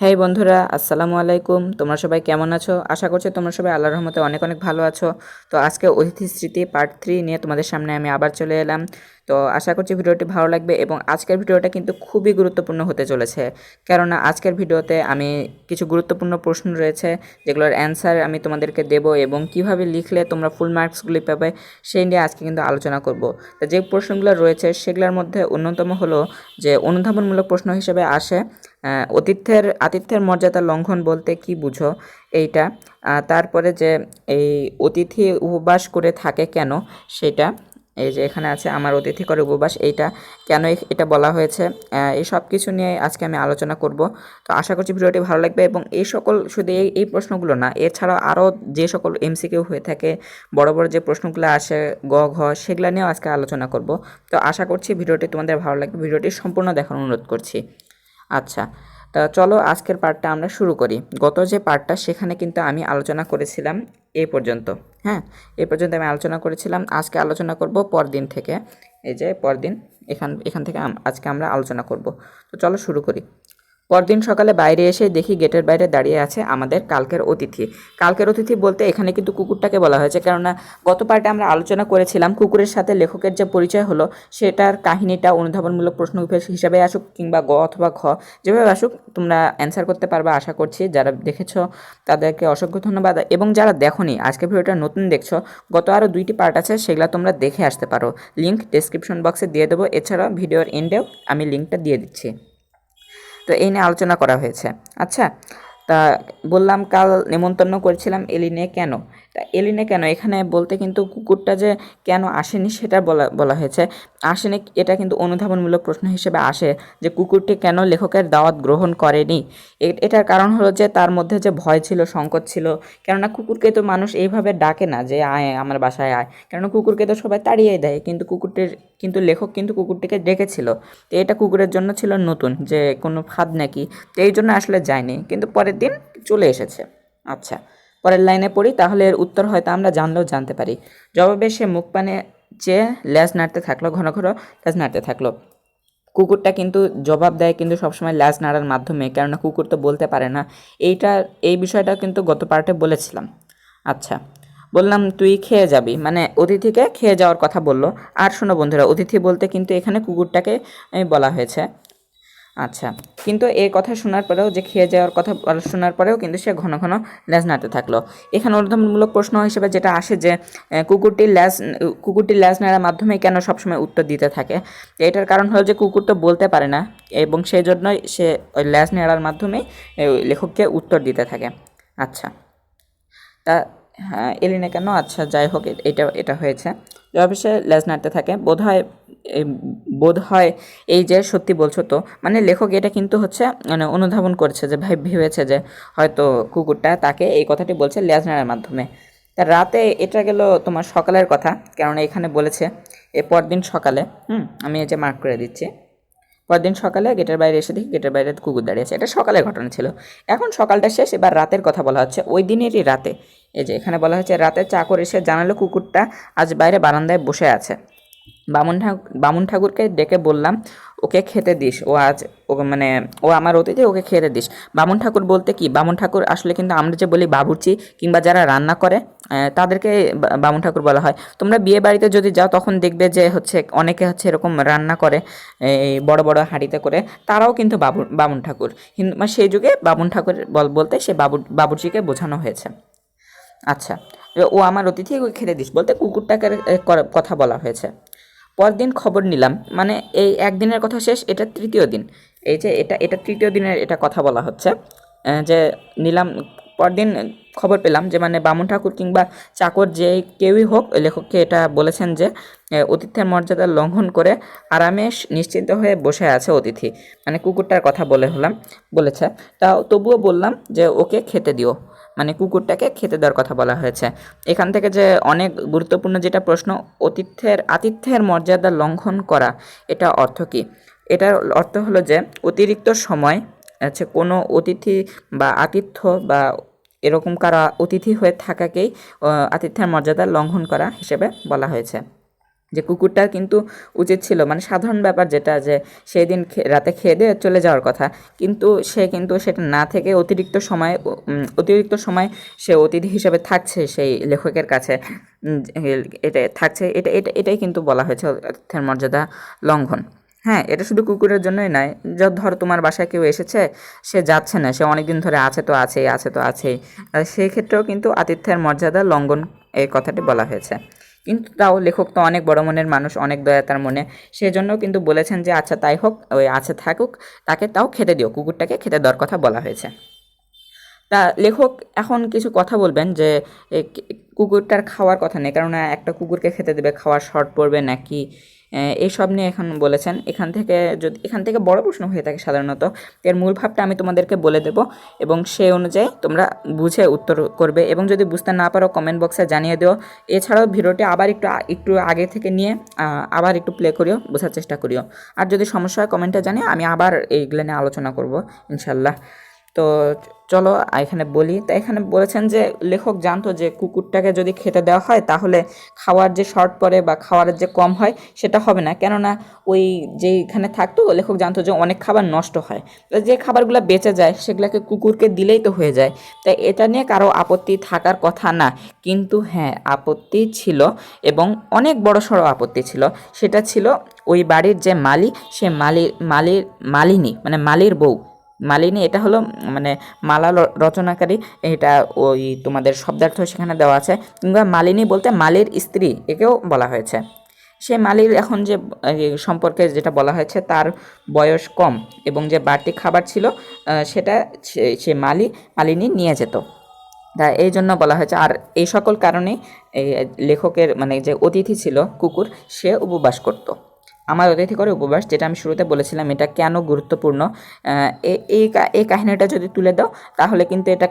হেই বন্ধুরা, আসসালামু আলাইকুম। তোমরা সবাই কেমন আছো? আশা করছি তোমরা সবাই আল্লাহর রহমতে অনেক অনেক ভালো আছো। তো আজকে অতিথি স্মৃতি পার্ট 3 নিয়ে তোমাদের সামনে আমি আবার চলে এলাম। তো আশা করছি ভিডিওটি ভালো লাগবে এবং আজকের ভিডিওটা কিন্তু খুবই গুরুত্বপূর্ণ হতে চলেছে, কেননা আজকের ভিডিওতে আমি কিছু গুরুত্বপূর্ণ প্রশ্ন রয়েছে যেগুলোর অ্যান্সার আমি তোমাদেরকে দেব এবং কিভাবে লিখলে তোমরা ফুল মার্কসগুলি পাবে সেই নিয়ে আজকে কিন্তু আলোচনা করব। তো যে প্রশ্নগুলো রয়েছে সেগুলোর মধ্যে অন্যতম হলো যে অনুধাবনমূলক প্রশ্ন হিসেবে আসে আতিথ্যের মর্যাদা লঙ্ঘন বলতে কি বুঝো, এইটা। তারপরে যে এই অতিথি উপবাস করে থাকে কেন, সেটা। এই যে এখানে আছে আমার অতিথি করে উপবাস, এইটা কেন এটা বলা হয়েছে, এই সব কিছু নিয়ে আজকে আমি আলোচনা করব। তো আশা করছি ভিডিওটি ভালো লাগবে এবং এই সকল শুধু এই প্রশ্নগুলো না, এছাড়াও আরও যে সকল এমসিকিউ হয়ে থাকে, বড় বড় যে প্রশ্নগুলো আসে গ ঘ, সেগুলো নিয়েও আজকে আলোচনা করব। তো আশা করছি ভিডিওটি তোমাদের ভালো লাগবে, ভিডিওটি সম্পূর্ণ দেখার অনুরোধ করছি। আচ্ছা, তা চলো আজকের পার্টটা আমরা শুরু করি। গত যে পার্টটা সেখানে কিন্তু আমি আলোচনা করেছিলাম এই পর্যন্ত। হ্যাঁ, এই পর্যন্ত আমি আলোচনা করেছিলাম। আজকে আলোচনা করব পরদিন থেকে। এই যে পরদিন, এখান থেকে আজকে আমরা আলোচনা করব। তো চলো শুরু করি। পরদিন সকালে বাইরে এসে দেখি গেটের বাইরে দাঁড়িয়ে আছে আমাদের কালকের অতিথি। কালকের অতিথি বলতে এখানে কিন্তু কুকুরটাকে বলা হয়েছে, কেননা গত পার্টে আমরা আলোচনা করেছিলাম কুকুরের সাথে লেখকের যে পরিচয় হলো সেটার কাহিনীটা অনুধাবনমূলক প্রশ্ন হিসাবে আসুক কিংবা গ অথবা খ, যেভাবে আসুক তোমরা অ্যান্সার করতে পারবে আশা করছি। যারা দেখেছো তাদেরকে অসংখ্য ধন্যবাদ এবং যারা দেখোনি আজকে ভিডিওটা নতুন দেখছো, গত আরও 2টি পার্ট আছে, সেগুলো তোমরা দেখে আসতে পারো। লিঙ্ক ডেসক্রিপশন বক্সে দিয়ে দেবো, এছাড়া ভিডিওর এন্ডেও আমি লিঙ্কটা দিয়ে দিচ্ছি। তো এই নিয়ে আলোচনা করা হয়েছে। আচ্ছা, তা বললাম কাল নেমন্তন্ন করেছিলাম এলিনে কেন। তা এলিনে কেন এখানে বলতে কিন্তু কুকুরটা যে কেন আসেনি সেটা বলা হয়েছে। আসেনি এটা কিন্তু অনুধাবনমূলক প্রশ্ন হিসেবে আসে যে কুকুরটি কেন লেখকের দাওয়াত গ্রহণ করেনি। এটার কারণ হলো যে তার মধ্যে যে ভয় ছিল, সংকট ছিল। কেননা কুকুরকে তো মানুষ এইভাবে ডাকে না যে আয় আমার বাসায় আয়, কেননা কুকুরকে তো সবাই তাড়িয়ে দেয়, কিন্তু লেখক কিন্তু কুকুরটিকে ডেকেছিল। তো এটা কুকুরের জন্য ছিল নতুন, যে কোনো ফাঁদ নাকি, তো এই জন্য আসলে যায়নি, কিন্তু পরের দিন চলে এসেছে। আচ্ছা, পরের লাইনে পড়ি, তাহলে এর উত্তর হয়তো আমরা জানলেও জানতে পারি। জবাবে সে মুখ পানে চেয়ে ল্যাজ নাড়তে থাকলো, ঘন ঘন ল্যাজ নাড়তে থাকলো। কুকুরটা কিন্তু জবাব দেয় কিন্তু সবসময় ল্যাজ নাড়ার মাধ্যমে, কেননা কুকুর তো বলতে পারে না। এই বিষয়টা কিন্তু গত পার্টে বলেছিলাম। আচ্ছা, বললাম তুই খেয়ে যাবি, মানে অতিথিকে খেয়ে যাওয়ার কথা বললো। আর শোনো বন্ধুরা, অতিথি বলতে কিন্তু এখানে কুকুরটাকে বলা হয়েছে। আচ্ছা, কিন্তু এই কথা শোনার পরেও, যে খেয়ে যাওয়ার কথা শোনার পরেও কিন্তু সে ঘন ঘন ল্যাজ নাড়তে থাকলো। এখানে অনুধাবনমূলক প্রশ্ন হিসেবে যেটা আসে যে কুকুরটি ল্যাজ নাড়ার মাধ্যমে কেন সবসময় উত্তর দিতে থাকে। এটার কারণ হলো যে কুকুর তো বলতে পারে না এবং সেই জন্যই সে ওই ল্যাজ নাড়ার মাধ্যমে লেখককে উত্তর দিতে থাকে। আচ্ছা, তা হ্যাঁ এলিনে কেন, আচ্ছা যাই হোক, এটা হয়েছে। জবাবে সে ল্যাজ নাড়তে থাকে। বোধ হয় এই যে সত্যি বলছো তো, মানে লেখক এটা কিন্তু হচ্ছে মানে অনুধাবন করছে, যে ভেবেছে যে হয়তো কুকুরটা তাকে এই কথাটি বলছে ল্যাজ নাড়ার মাধ্যমে। তা রাতে, এটা গেল তোমার সকালের কথা, কেননা এখানে বলেছে এ পরদিন সকালে। আমি এই যে মার্ক করে দিচ্ছি। পরদিন সকালে গেটের বাইরে এসে দেখি গেটের বাইরে কুকুর দাঁড়িয়ে আছে। এটা সকালের ঘটনা ছিল। এখন সকালটা শেষ, এবার রাতের কথা বলা হচ্ছে, ওই দিনেরই রাতে। এই যে এখানে বলা হচ্ছে রাতে চাকর এসে জানালো কুকুরটা আজ বাইরে বারান্দায় বসে আছে। বামুন ঠাকুরকে ডেকে বললাম ওকে খেতে দিস, ও আমার অতিথি, ওকে খেতে দিস। বামুন ঠাকুর বলতে কি, বামুন ঠাকুর আসলে কিন্তু আমরা যে বলি বাবুর্চি কিংবা যারা রান্না করে তাদেরকে বামুন ঠাকুর বলা হয়। তোমরা বিয়ে বাড়িতে যদি যাও তখন দেখবে যে হচ্ছে অনেকে হচ্ছে এরকম রান্না করে এই বড় বড় হাঁড়িতে করে, তারাও কিন্তু বামুন ঠাকুর। মানে সেই যুগে বামুন ঠাকুর বলতে সে বাবুর্চিকে বোঝানো হয়েছে। আচ্ছা, ও আমার অতিথি, ওকে খেতে দিস বলতে কুকুরটাকে কথা বলা হয়েছে। পরদিন খবর নিলাম, মানে এই একদিনের কথা শেষ, এটা তৃতীয় দিন। এই যে এটা তৃতীয় দিনের এটা কথা বলা হচ্ছে, যে নিলাম পরদিন খবর পেলাম যে মানে বামুন ঠাকুর কিংবা চাকর যে কেউই হোক, লেখককে এটা বলেছেন যে অতিথ্যের মর্যাদা লঙ্ঘন করে আরামে নিশ্চিন্ত হয়ে বসে আছে অতিথি, মানে কুকুরটার কথা বলেছে। তবুও বললাম যে ওকে খেতে দিও, মানে কুকুরটাকে খেতে দেওয়ার কথা বলা হয়েছে। এখান থেকে যে অনেক গুরুত্বপূর্ণ যেটা প্রশ্ন, আতিথ্যের মর্যাদা লঙ্ঘন করা, এটা অর্থ কী? এটার অর্থ হলো যে অতিরিক্ত সময় আছে কোনো অতিথি বা আতিথ্য বা এরকম কারা অতিথি হয়ে থাকাকেই আতিথ্যের মর্যাদা লঙ্ঘন করা হিসেবে বলা হয়েছে। যে কুকুরটার কিন্তু উচিত ছিল মানে সাধারণ ব্যাপার যেটা যে সেই দিন রাতে খেয়ে দিয়ে চলে যাওয়ার কথা, কিন্তু সে কিন্তু সেটা না থেকে অতিরিক্ত সময় সে অতিথি হিসেবে থাকছে সেই লেখকের কাছে। এটা থাকছে, এটাই কিন্তু বলা হয়েছে অতিথির মর্যাদা লঙ্ঘন। হ্যাঁ, এটা শুধু কুকুরের জন্যই নয়, ধরো তোমার বাসায় কেউ এসেছে, সে যাচ্ছে না, সে অনেক দিন ধরে আছে তো আছেই, সেই ক্ষেত্রেও কিন্তু আতিথ্যের মর্যাদা লঙ্ঘন এই কথাটি বলা হয়েছে। কিন্তু তাও লেখক তো অনেক বড় মনের মানুষ, অনেক দয়া তার মনে, সেজন্যও কিন্তু বলেছেন যে আচ্ছা তাই হোক, ওই আছে থাকুক, তাকে তাও খেতে দিও, কুকুরটাকে খেতে দেওয়ার কথা বলা হয়েছে। তা লেখক এখন কিছু কথা বলবেন যে কুকুরটার খাওয়ার কথা নেই, কারণ একটা কুকুরকে খেতে দেবে, খাওয়ার শর্ট পড়বে নাকি, এইসব নিয়ে এখন বলেছেন। এখান থেকে বড় প্রশ্ন হয়ে থাকে সাধারণত, এর মূল ভাবটা আমি তোমাদেরকে বলে দেব এবং সেই অনুযায়ী তোমরা বুঝে উত্তর করবে, এবং যদি বুঝতে না পারো কমেন্ট বক্সে জানিয়ে দিও। এছাড়াও ভিডিওটি আবার একটু আগে থেকে নিয়ে আবার একটু প্লে করিও, বোঝার চেষ্টা করিও। আর যদি সমস্যা হয় কমেন্টে জানিয়ে আমি আবার এইগুলো নিয়ে আলোচনা করব ইনশাল্লাহ। তো চলো এখানে বলি। তা এখানে বলেছেন যে লেখক জানতো যে কুকুরটাকে যদি খেতে দেওয়া হয় তাহলে খাওয়ার যে শর্ট পড়ে বা খাওয়ারের যে কম হয় সেটা হবে না, কেননা ওই যেখানে থাকতো লেখক জানতো যে অনেক খাবার নষ্ট হয়, তো যে খাবারগুলো বেঁচে যায় সেগুলোকে কুকুরকে দিলেই তো হয়ে যায়। তাই এটা নিয়ে কারো আপত্তি থাকার কথা না, কিন্তু হ্যাঁ আপত্তি ছিল, এবং অনেক বড়সড় আপত্তি ছিল। সেটা ছিল ওই বাড়ির যে মালি, সে মালিনী মানে মালির বউ, মালিনী এটা হলো মানে মালা রচনাকারী, এটা ওই তোমাদের শব্দার্থ সেখানে দেওয়া আছে, কিংবা মালিনী বলতে মালির স্ত্রী একেও বলা হয়েছে। সে মালির এখন যে সম্পর্কে যেটা বলা হয়েছে তার বয়স কম, এবং যে বাড়তি খাবার ছিল সেটা সে মালিনী নিয়ে যেত, তা এই জন্য বলা হয়েছে। আর এই সকল কারণেই এই লেখকের মানে যে অতিথি ছিল কুকুর, সে উপবাস করত। আমার অতিথি করে উপবাস, যেটা আমি শুরুতে বলেছিলাম এটা কেন গুরুত্বপূর্ণ, এই কাহিনীটা যদি তুলে দাও তাহলে কিন্তু এটা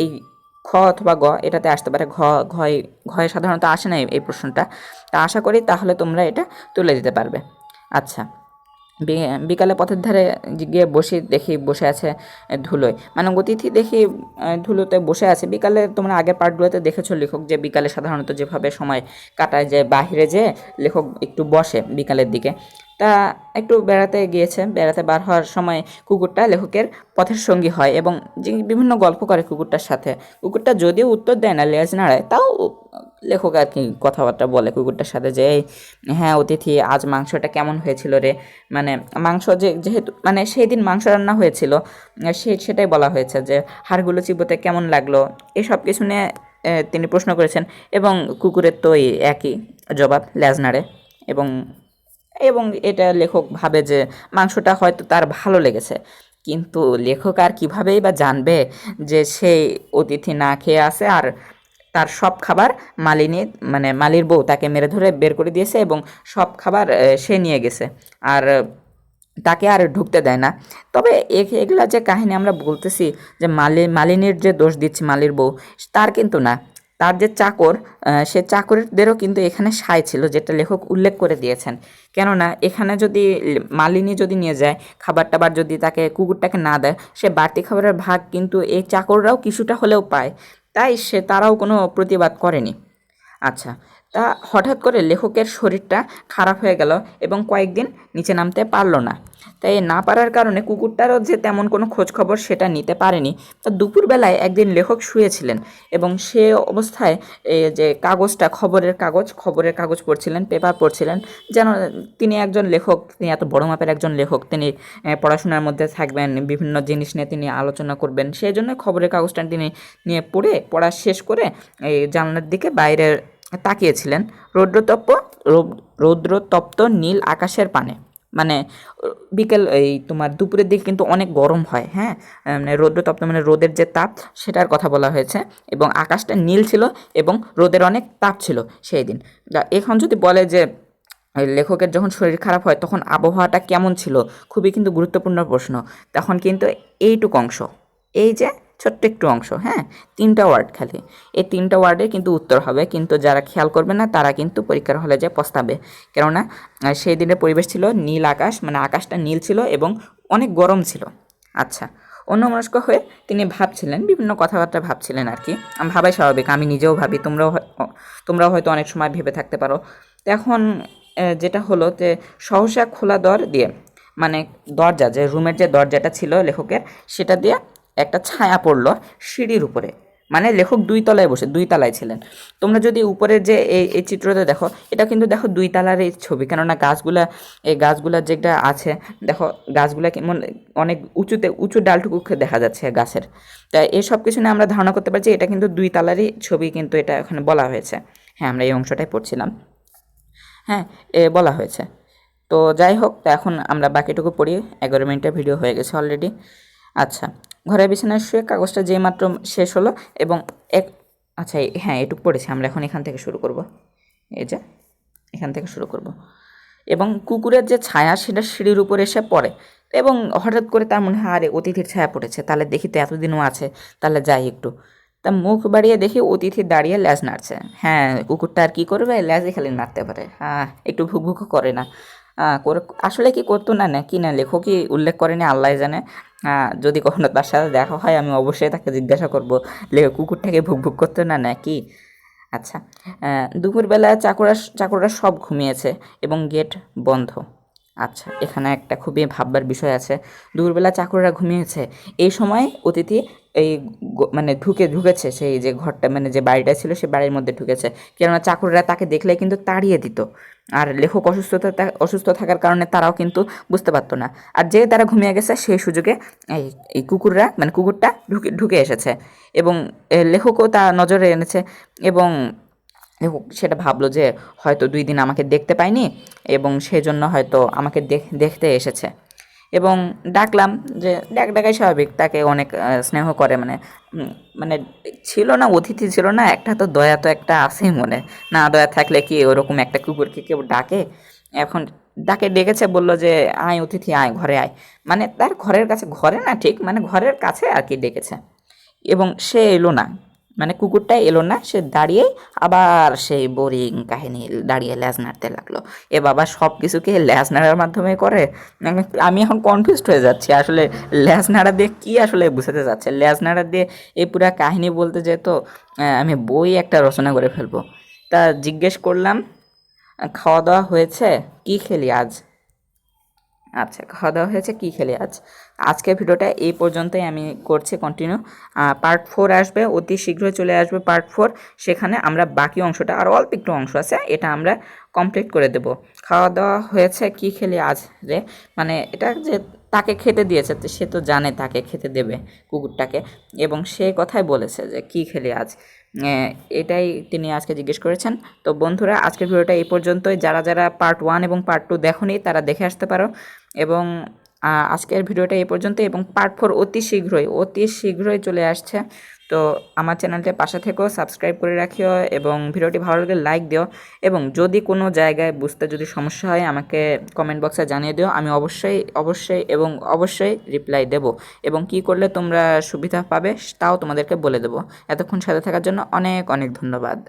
এই খ অথবা গ এটাতে আসতে পারে। ঘয়ে সাধারণত আসে না এই প্রশ্নটা, তা আশা করি তাহলে তোমরা এটা তুলে দিতে পারবে। আচ্ছা, বিকালে পথের ধারে গিয়ে দেখি বসে আছে ধুলোয়, মানে অতিথি দেখি ধুলোতে বসে আছে। বিকালে তোমরা আগের পার্টগুলোতে দেখেছো লেখক যে বিকালে সাধারণত যেভাবে সময় কাটায়, যে বাহিরে যে লেখক একটু বসে বিকালের দিকে, তা একটু বেড়াতে বার হওয়ার সময় কুকুরটা লেখকের পথের সঙ্গী হয় এবং যে বিভিন্ন গল্প করে কুকুরটার সাথে। কুকুরটা যদিও উত্তর দেয় না, লেজ নাড়ায়, তাও লেখক আর কি কথাবার্তা বলে কুকুরটার সাথে যে হ্যাঁ অতিথি আজ মাংসটা কেমন হয়েছিল রে, মানে মাংস যেহেতু মানে সেই দিন মাংস রান্না হয়েছিল, সেটাই বলা হয়েছে যে হাড়গুলো চিবোতে কেমন লাগলো, এসব কিছু নিয়ে তিনি প্রশ্ন করেছেন, এবং কুকুরের তো একই জবাব, লেজ নাড়ে। এবং এবং এটা লেখক ভাবে যে মাংসটা হয়তো তার ভালো লেগেছে, কিন্তু লেখক আর কীভাবেই বা জানবে যে সেই অতিথি না খেয়ে আসে, আর তার সব খাবার মালিনী মানে মালির বউ তাকে মেরে ধরে বের করে দিয়েছে, এবং সব খাবার সে নিয়ে গেছে, আর তাকে আর ঢুকতে দেয় না। তবে এগুলা যে কাহিনী আমরা বলতেছি যে মালিনীর যে দোষ দিচ্ছি মালির বউ, তার কিন্তু না, তার যে চাকর, সে চাকরদেরও কিন্তু এখানে সায় ছিল, যেটা লেখক উল্লেখ করে দিয়েছেন। কেননা এখানে যদি মালিনী যদি নিয়ে যায় খাবার টাবার, যদি তাকে কুকুরটাকে না দেয়, সে বাড়তি খাবারের ভাগ কিন্তু এই চাকররাও কিছুটা হলেও পায়, তাই তারাও কোনো প্রতিবাদ করেনি। আচ্ছা, তা হঠাৎ করে লেখকের শরীরটা খারাপ হয়ে গেল এবং কয়েকদিন নিচে নামতে পারলো না। তাই না পারার কারণে কুকুরটারও যে তেমন কোনো খোঁজখবর সেটা নিতে পারেনি। তা দুপুরবেলায় একদিন লেখক শুয়েছিলেন, এবং সে অবস্থায় যে কাগজটা খবরের কাগজ পড়ছিলেন, পেপার পড়ছিলেন, যেন তিনি একজন লেখক, তিনি এত বড় মাপের একজন লেখক, তিনি পড়াশোনার মধ্যে থাকবেন, বিভিন্ন জিনিস নিয়ে তিনি আলোচনা করবেন, সেই জন্য খবরের কাগজটা তিনি নিয়ে পড়া শেষ করে এই জানলার দিকে বাইরে তাকিয়েছিলেন। রৌদ্রতপ্ত নীল আকাশের পানে, মানে বিকেল তোমার দুপুরের দিকে কিন্তু অনেক গরম হয়, হ্যাঁ, মানে রৌদ্রতপ্ত মানে রোদের যে তাপ সেটার কথা বলা হয়েছে, এবং আকাশটা নীল ছিল এবং রোদের অনেক তাপ ছিল সেই দিন। এখন যদি বলে যে লেখকের যখন শরীর খারাপ হয় তখন আবহাওয়াটা কেমন ছিল, খুবই কিন্তু গুরুত্বপূর্ণ প্রশ্ন। তখন কিন্তু এইটুকু অংশ, এই যে ছোট্ট একটু অংশ, হ্যাঁ, 3টা ওয়ার্ড খালি, এই 3টা ওয়ার্ডে কিন্তু উত্তর হবে, কিন্তু যারা খেয়াল করবে না তারা কিন্তু পরীক্ষার হলে যে পস্তাবে। কেননা সেই দিনের পরিবেশ ছিল নীল আকাশ, মানে আকাশটা নীল ছিল এবং অনেক গরম ছিল। আচ্ছা, অন্যমনস্ক হয়ে তিনি ভাবছিলেন, বিভিন্ন কথাবার্তা ভাবছিলেন আর কি, ভাবাই স্বাভাবিক, আমি নিজেও ভাবি, তোমরাও হয়তো অনেক সময় ভেবে থাকতে পারো। তো এখন যেটা হলো যে সহসা খোলা দর দিয়ে মানে দরজা, যে রুমের যে দরজাটা ছিল লেখকের, সেটা দিয়ে একটা ছায়া পড়লো সিঁড়ির উপরে। মানে লেখক 2 তলায় বসে, 2 তলায় ছিলেন। তোমরা যদি উপরের যে এই চিত্রটা দেখো, এটা কিন্তু দেখো 2 তলার এই ছবি, কেননা গাছগুলা, এই গাছগুলা যেটা আছে দেখো, গাছগুলা কেমন অনেক উঁচু ডালটুকু দেখা যাচ্ছে গাছের। তাই এই সব কিছু নিয়ে আমরা ধারণা করতে পারছি এটা কিন্তু 2 তলারই ছবি, কিন্তু এটা এখানে বলা হয়েছে। হ্যাঁ, আমরা এই অংশটাই পড়ছিলাম। হ্যাঁ, বলা হয়েছে। তো যাই হোক, তো এখন আমরা বাকিটুকু পড়ি। 11 মিনিটের ভিডিও হয়ে গেছে অলরেডি। আচ্ছা, ঘরের বিছানায় শুয়ে কাগজটা যেই মাত্র শেষ হলো এবং এক আচ্ছা হ্যাঁ, এটুকু পড়েছি। আমরা এখন এখান থেকে শুরু করব। এই যে এখান থেকে শুরু করব। এবং কুকুরের যে ছায়া সেটা সিঁড়ির উপর এসে পড়ে এবং হঠাৎ করে তার মনে হয় আরে অতিথির ছায়া পড়েছে, তাহলে দেখি তো এতদিনও আছে, তাহলে যাই একটু। তা মুখ বাড়িয়ে দেখি অতিথি দাঁড়িয়ে ল্যাজ নাড়ছে। হ্যাঁ, কুকুরটা আর কী করবে, ল্যাজই খালি নাড়তে পারে। হ্যাঁ, একটু ভুকভুকও করে না। করে আসলে কি করতো না, না কি না লেখকই উল্লেখ করেনি, আল্লাহ জানে। যদি কখনো তার সাথে দেখা হয় আমি অবশ্যই তাকে জিজ্ঞাসা করবো কুকুরটাকে ভুকভুক করতো না নাকি। আচ্ছা, দুপুরবেলা চাকররা সব ঘুমিয়েছে এবং গেট বন্ধ। আচ্ছা, এখানে একটা খুবই ভাববার বিষয় আছে। দুপুরবেলা চাকররা ঘুমিয়েছে, এই সময় অতিথি এই মানে ঢুকেছে সেই যে ঘরটা, মানে যে বাড়িটা ছিল সে বাড়ির মধ্যে ঢুকেছে। কেননা চাকররা তাকে দেখলে কিন্তু তাড়িয়ে দিত, আর লেখক অসুস্থ থাকার কারণে তারাও কিন্তু বুঝতে পারতো না। আর যে তারা ঘুমিয়ে গেছে সেই সুযোগে এই এই কুকুরটা ঢুকে এসেছে এবং লেখকও তা নজরে এনেছে এবং লেখক সেটা ভাবলো যে হয়তো 2 দিন আমাকে দেখতে পায়নি এবং সেজন্য হয়তো আমাকে দেখতে এসেছে। এবং ডাকলাম, যে ডাকাই স্বাভাবিক, তাকে অনেক স্নেহ করে, মানে ছিল না, অতিথি ছিল না, একটা তো দয়া তো একটা আছেই মনে। না দয়া থাকলে কি ওরকম একটা কুকুরকে কেউ ডাকে? এখন ডেকেছে, বলল যে আয় অতিথি আয়, ঘরে আয়। মানে তার ঘরের কাছে, ঘরে না ঠিক, মানে ঘরের কাছে আর কি ডেকেছে। এবং সে এলো না, মানে কুকুরটা এলো না, সে দাঁড়িয়েই আবার সেই বোরিং কাহিনী, দাঁড়িয়ে ল্যাজ নাড়তে লাগলো। এ বাবা, সব কিছুকে ল্যাজ নাড়ার মাধ্যমে করে? আমি এখন কনফিউজড হয়ে যাচ্ছি আসলে ল্যাজ নাড়া দিয়ে কী আসলে বুঝাতে যাচ্ছে। ল্যাজ নাড়া দিয়ে এই পুরা কাহিনী বলতে যেত আমি বই একটা রচনা করে ফেলবো। তা জিজ্ঞেস করলাম, খাওয়া দাওয়া হয়েছে, কি খেলি আজ? আচ্ছা, খাওয়া দাওয়া হয়েছে, কী খেলে আজ? আজকের ভিডিওটা এই পর্যন্তই আমি করছি কন্টিনিউ। পার্ট 4 আসবে, অতি শীঘ্রই চলে আসবে পার্ট 4। সেখানে আমরা বাকি অংশটা, আর অল্প একটু অংশ আছে, এটা আমরা কমপ্লিট করে দেব। খাওয়া দাওয়া হয়েছে, কী খেলি আজ রে, মানে এটা যে তাকে খেতে দিয়েছে, তো সে তো জানে তাকে খেতে দেবে কুকুরটাকে, এবং সে কথাই বলেছে যে কী খেলি আজ। এটাই তিনি আজকে জিজ্ঞেস করেছেন। তো বন্ধুরা, আজকের ভিডিওটা এই পর্যন্তই। যারা যারা পার্ট 1 এবং পার্ট 2 দেখোনি তারা দেখে আসতে পারো। এবং আজকের ভিডিওটা এই পর্যন্ত, এবং পার্ট 4 অতি শীঘ্রই চলে আসছে। তো আমার চ্যানেলটা পাশে থেকেও সাবস্ক্রাইব করে রাখিও, এবং ভিডিওটি ভালো লাগলে লাইক দিও, এবং যদি কোনো জায়গায় বুঝতে যদি সমস্যা হয় আমাকে কমেন্ট বক্সে জানিয়ে দিও। আমি অবশ্যই রিপ্লাই দেব, এবং কি করলে তোমরা সুবিধা পাবে তাও তোমাদেরকে বলে দেবো। এতক্ষণ সাথে থাকার জন্য অনেক অনেক ধন্যবাদ।